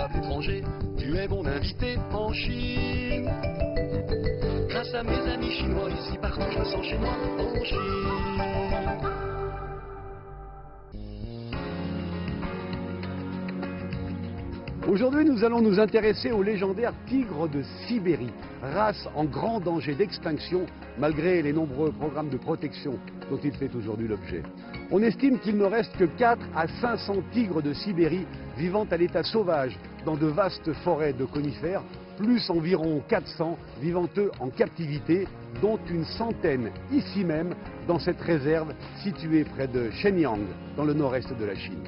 à l'étranger, tu es mon invité en Chine. Grâce à mes amis chinois, ici partout je me sens chez moi en Chine. Aujourd'hui, nous allons nous intéresser au légendaire tigre de Sibérie, race en grand danger d'extinction malgré les nombreux programmes de protection dont il fait aujourd'hui l'objet. On estime qu'il ne reste que 4 à 500 tigres de Sibérie vivant à l'état sauvage dans de vastes forêts de conifères, plus environ 400 vivant eux en captivité, dont une centaine ici même dans cette réserve située près de Shenyang, dans le nord-est de la Chine.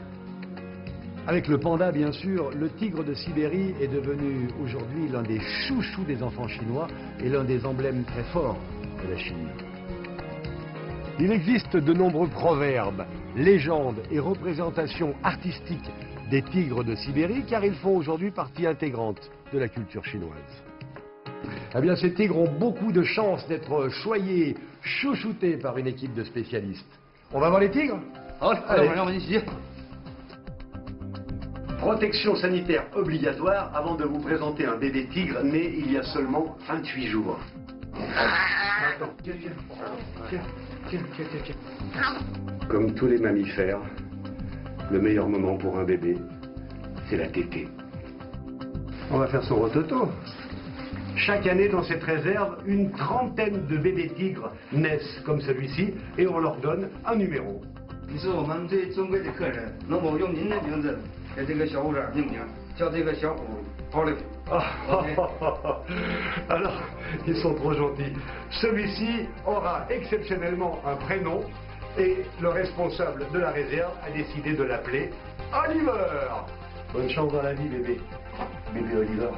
Avec le panda, bien sûr, le tigre de Sibérie est devenu aujourd'hui l'un des chouchous des enfants chinois et l'un des emblèmes très forts de la Chine. Il existe de nombreux proverbes, légendes et représentations artistiques des tigres de Sibérie, car ils font aujourd'hui partie intégrante de la culture chinoise. Eh bien, ces tigres ont beaucoup de chances d'être choyés, chouchoutés par une équipe de spécialistes. On va voir les tigres ? Allez. Protection sanitaire obligatoire avant de vous présenter un bébé tigre né il y a seulement 28 jours. Attends, tiens. Comme tous les mammifères, le meilleur moment pour un bébé, c'est la tétée. On va faire son rototo. Chaque année dans cette réserve, une trentaine de bébés tigres naissent comme celui-ci et on leur donne un numéro. Alors, ils sont trop gentils. Celui-ci aura exceptionnellement un prénom et le responsable de la réserve a décidé de l'appeler Oliver. Bonne chance dans la vie, bébé. Bébé Oliver.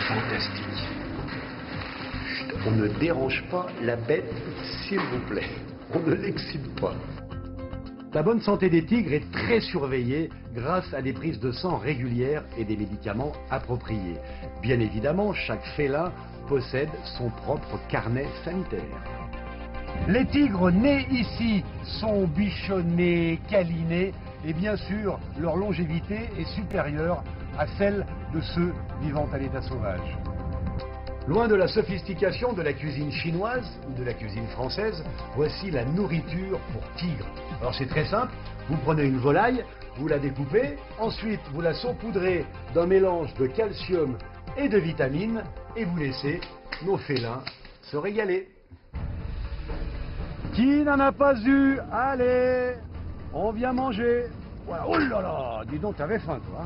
Fantastique. On ne dérange pas la bête, s'il vous plaît. On ne l'excite pas. La bonne santé des tigres est très surveillée grâce à des prises de sang régulières et des médicaments appropriés. Bien évidemment, chaque félin possède son propre carnet sanitaire. Les tigres nés ici sont bichonnés, câlinés et bien sûr, leur longévité est supérieure à celle de ceux vivant à l'état sauvage. Loin de la sophistication de la cuisine chinoise ou de la cuisine française, voici la nourriture pour tigres. Alors c'est très simple, vous prenez une volaille, vous la découpez, ensuite vous la saupoudrez d'un mélange de calcium et de vitamines et vous laissez nos félins se régaler. Qui n'en a pas eu? Allez, on vient manger. Voilà. Oh là là, dis donc, t'avais faim toi.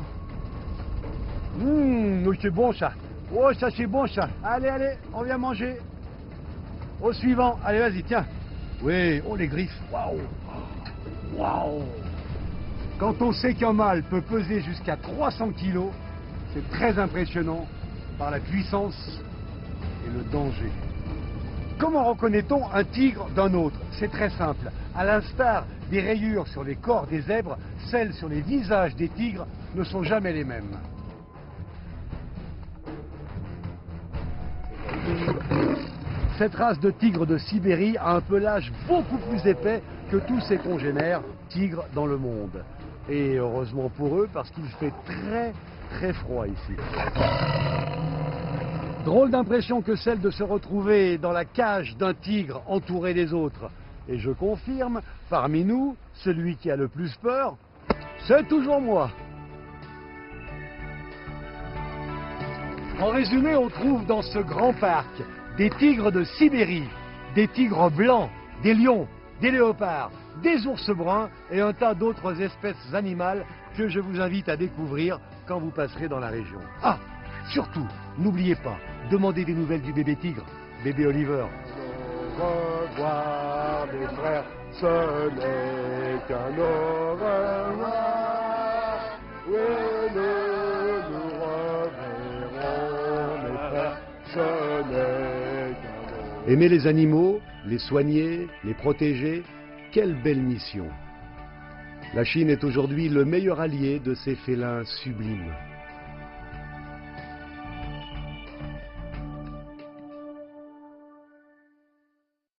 C'est bon ça. Oh, ça c'est bon ça. Allez, on vient manger. Au suivant. Allez, vas-y, tiens. Oui, oh les griffes. Waouh. Quand on sait qu'un mâle peut peser jusqu'à 300 kilos, c'est très impressionnant par la puissance et le danger. Comment reconnaît-on un tigre d'un autre? C'est très simple. À l'instar des rayures sur les corps des zèbres, celles sur les visages des tigres ne sont jamais les mêmes. Cette race de tigres de Sibérie a un pelage beaucoup plus épais que tous ses congénères tigres dans le monde. Et heureusement pour eux, parce qu'il fait très froid ici. Drôle d'impression que celle de se retrouver dans la cage d'un tigre entouré des autres. Et je confirme, parmi nous, celui qui a le plus peur, c'est toujours moi. En résumé, on trouve dans ce grand parc des tigres de Sibérie, des tigres blancs, des lions, des léopards, des ours bruns et un tas d'autres espèces animales que je vous invite à découvrir quand vous passerez dans la région. Ah, surtout, n'oubliez pas, demandez des nouvelles du bébé tigre, bébé Oliver. Au revoir les frères, ce n'est qu'un au revoir. Oui, nous reverrons mes frères, ce n'est qu'un au revoir. Aimer les animaux, les soigner, les protéger, quelle belle mission. La Chine est aujourd'hui le meilleur allié de ces félins sublimes.